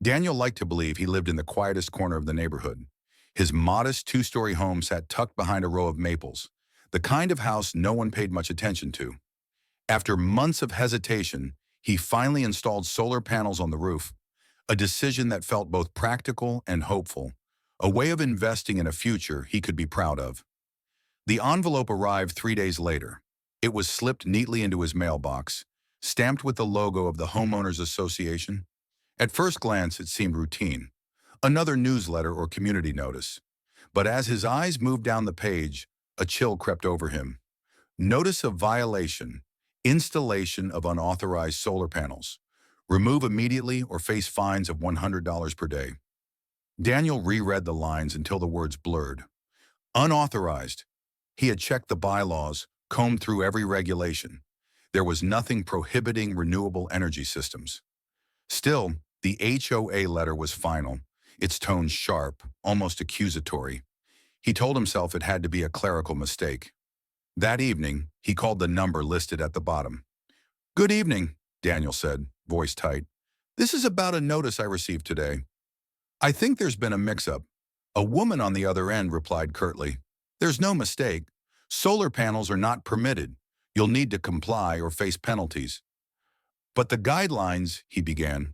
Daniel liked to believe he lived in the quietest corner of the neighborhood. His modest two-story home sat tucked behind a row of maples, the kind of house no one paid much attention to. After months of hesitation, he finally installed solar panels on the roof, a decision that felt both practical and hopeful, a way of investing in a future he could be proud of. The envelope arrived 3 days later. It was slipped neatly into his mailbox, stamped with the logo of the Homeowners Association. At first glance, it seemed routine, another newsletter or community notice. But as his eyes moved down the page, a chill crept over him. Notice of violation, installation of unauthorized solar panels. Remove immediately or face fines of $100 per day. Daniel reread the lines until the words blurred. Unauthorized. He had checked the bylaws, combed through every regulation. There was nothing prohibiting renewable energy systems. Still, the HOA letter was final, its tone sharp, almost accusatory. He told himself it had to be a clerical mistake. That evening, he called the number listed at the bottom. "Good evening," Daniel said, voice tight. "This is about a notice I received today." "I think there's been a mix-up." A woman on the other end replied curtly. "There's no mistake. Solar panels are not permitted. You'll need to comply or face penalties." "But the guidelines," he began.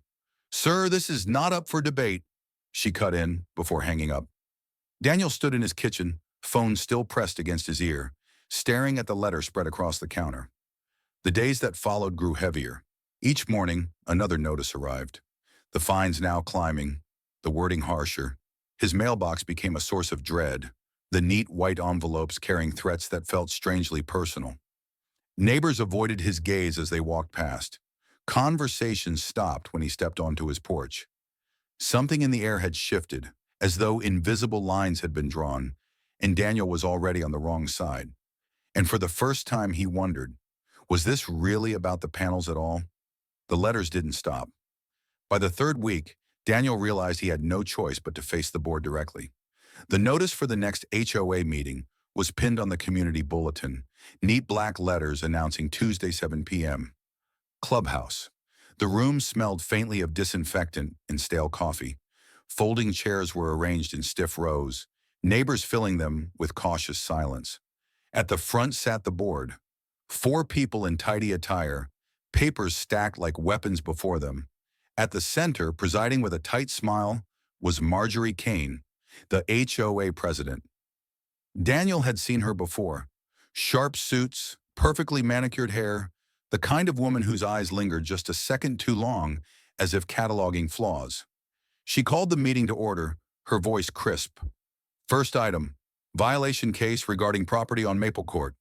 "Sir, this is not up for debate," she cut in before hanging up. Daniel stood in his kitchen, phone still pressed against his ear, staring at the letter spread across the counter. The days that followed grew heavier. Each morning, another notice arrived. The fines now climbing, the wording harsher. His mailbox became a source of dread, the neat white envelopes carrying threats that felt strangely personal. Neighbors avoided his gaze as they walked past. Conversations stopped when he stepped onto his porch. Something in the air had shifted, as though invisible lines had been drawn, and Daniel was already on the wrong side. And for the first time he wondered, was this really about the panels at all? The letters didn't stop. By the third week, Daniel realized he had no choice but to face the board directly. The notice for the next HOA meeting was pinned on the community bulletin, neat black letters announcing Tuesday 7 p.m. Clubhouse. The room smelled faintly of disinfectant and stale coffee. Folding chairs were arranged in stiff rows, neighbors filling them with cautious silence. At the front sat the board. 4 people in tidy attire, papers stacked like weapons before them. At the center, presiding with a tight smile, was Marjorie Kane, the HOA president. Daniel had seen her before. Sharp suits, perfectly manicured hair, the kind of woman whose eyes lingered just a second too long, as if cataloging flaws. She called the meeting to order, her voice crisp. "First item, violation case regarding property on Maple Court."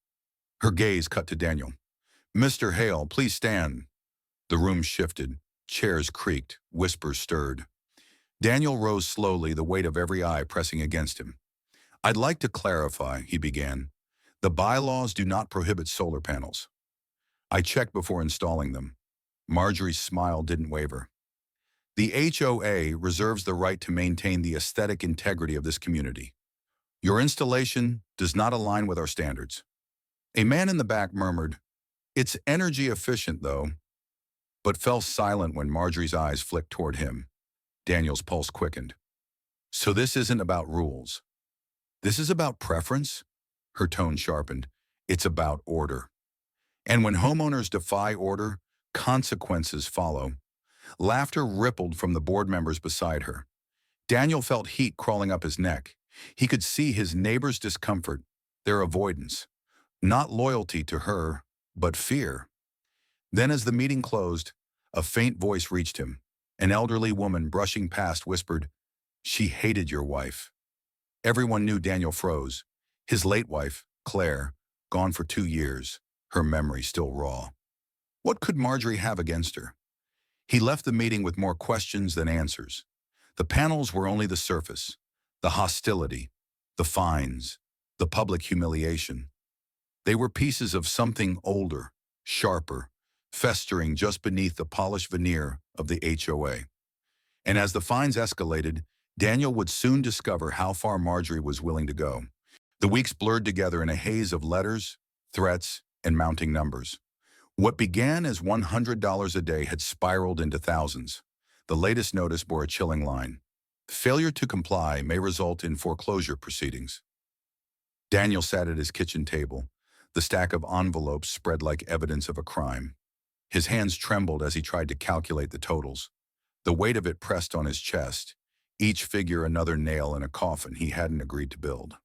Her gaze cut to Daniel. "Mr. Hale, please stand." The room shifted. Chairs creaked. Whispers stirred. Daniel rose slowly, the weight of every eye pressing against him. "I'd like to clarify," he began. "The bylaws do not prohibit solar panels. I checked before installing them." Marjorie's smile didn't waver. "The HOA reserves the right to maintain the aesthetic integrity of this community. Your installation does not align with our standards." A man in the back murmured, "It's energy efficient, though," but fell silent when Marjorie's eyes flicked toward him. Daniel's pulse quickened. "So this isn't about rules. This is about preference?" Her tone sharpened. "It's about order. And when homeowners defy order, consequences follow." Laughter rippled from the board members beside her. Daniel felt heat crawling up his neck. He could see his neighbors' discomfort, their avoidance. Not loyalty to her, but fear. Then as the meeting closed, a faint voice reached him. An elderly woman brushing past whispered, "She hated your wife." Everyone knew Daniel froze. His late wife, Claire, gone for 2 years, her memory still raw. What could Marjorie have against her? He left the meeting with more questions than answers. The panels were only the surface. The hostility, the fines, the public humiliation. They were pieces of something older, sharper, festering just beneath the polished veneer of the HOA. And as the fines escalated, Daniel would soon discover how far Marjorie was willing to go. The weeks blurred together in a haze of letters, threats, and mounting numbers. What began as $100 a day had spiraled into thousands. The latest notice bore a chilling line. Failure to comply may result in foreclosure proceedings. Daniel sat at his kitchen table, the stack of envelopes spread like evidence of a crime. His hands trembled as he tried to calculate the totals. The weight of it pressed on his chest, each figure another nail in a coffin he hadn't agreed to build.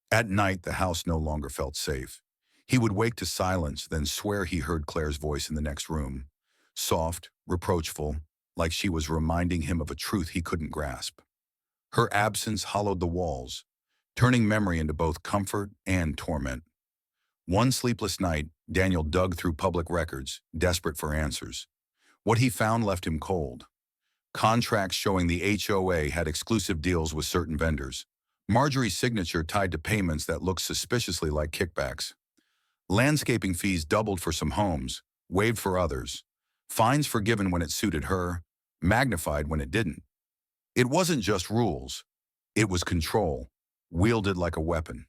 At night, the house no longer felt safe. He would wake to silence, then swear he heard Claire's voice in the next room, soft, reproachful, like she was reminding him of a truth he couldn't grasp. Her absence hollowed the walls, turning memory into both comfort and torment. One sleepless night, Daniel dug through public records, desperate for answers. What he found left him cold. Contracts showing the HOA had exclusive deals with certain vendors. Marjorie's signature tied to payments that looked suspiciously like kickbacks. Landscaping fees doubled for some homes, waived for others. Fines forgiven when it suited her, magnified when it didn't. It wasn't just rules. It was control, wielded like a weapon.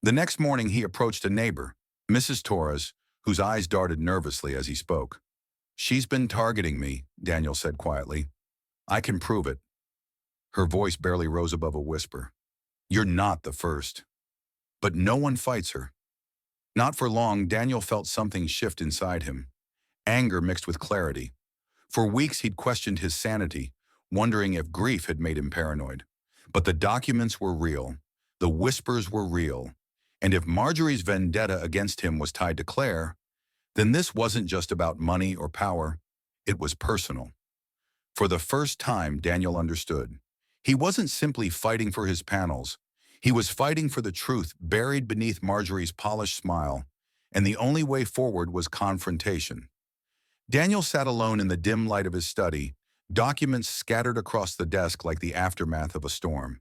The next morning he approached a neighbor, Mrs. Torres, whose eyes darted nervously as he spoke. "She's been targeting me," Daniel said quietly. "I can prove it." Her voice barely rose above a whisper. "You're not the first." But no one fights her. Not for long, Daniel felt something shift inside him. Anger mixed with clarity. For weeks he'd questioned his sanity, wondering if grief had made him paranoid. But the documents were real. The whispers were real. And if Marjorie's vendetta against him was tied to Claire, then this wasn't just about money or power. It was personal. For the first time, Daniel understood. He wasn't simply fighting for his panels. He was fighting for the truth buried beneath Marjorie's polished smile, and the only way forward was confrontation. Daniel sat alone in the dim light of his study, documents scattered across the desk like the aftermath of a storm.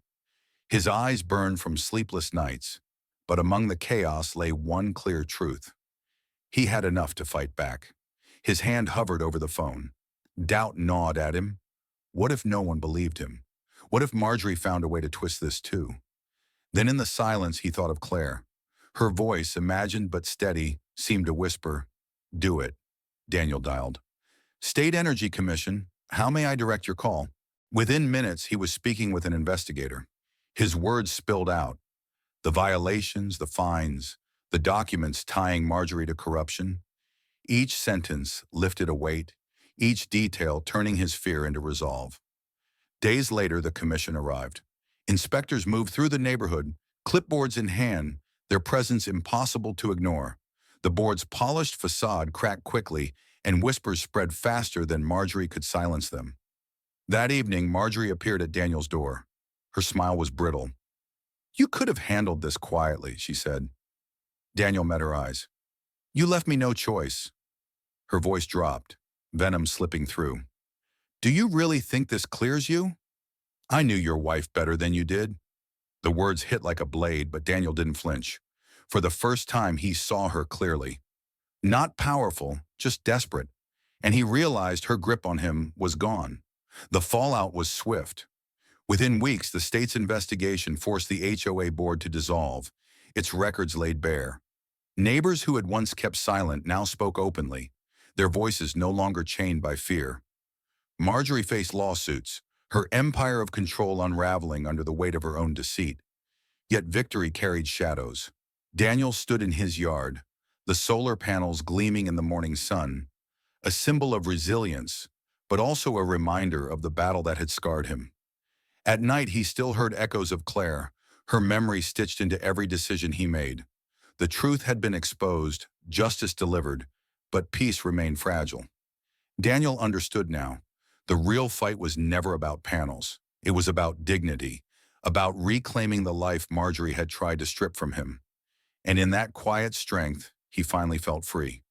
His eyes burned from sleepless nights, but among the chaos lay one clear truth. He had enough to fight back. His hand hovered over the phone. Doubt gnawed at him. What if no one believed him? What if Marjorie found a way to twist this too? Then in the silence he thought of Claire. Her voice, imagined but steady, seemed to whisper, "Do it." Daniel dialed. "State Energy Commission, how may I direct your call?" Within minutes he was speaking with an investigator. His words spilled out. The violations, the fines, the documents tying Marjorie to corruption. Each sentence lifted a weight, each detail turning his fear into resolve. Days later, the commission arrived. Inspectors moved through the neighborhood, clipboards in hand, their presence impossible to ignore. The board's polished facade cracked quickly, and whispers spread faster than Marjorie could silence them. That evening, Marjorie appeared at Daniel's door. Her smile was brittle. "You could have handled this quietly," she said. Daniel met her eyes. "You left me no choice." Her voice dropped, venom slipping through. "Do you really think this clears you?" "I knew your wife better than you did." The words hit like a blade, but Daniel didn't flinch. For the first time, he saw her clearly. Not powerful, just desperate. And he realized her grip on him was gone. The fallout was swift. Within weeks, the state's investigation forced the HOA board to dissolve, its records laid bare. Neighbors who had once kept silent now spoke openly, their voices no longer chained by fear. Marjorie faced lawsuits, her empire of control unraveling under the weight of her own deceit. Yet victory carried shadows. Daniel stood in his yard, the solar panels gleaming in the morning sun, a symbol of resilience, but also a reminder of the battle that had scarred him. At night, he still heard echoes of Claire, her memory stitched into every decision he made. The truth had been exposed, justice delivered, but peace remained fragile. Daniel understood now. The real fight was never about panels. It was about dignity, about reclaiming the life Marjorie had tried to strip from him. And in that quiet strength, he finally felt free.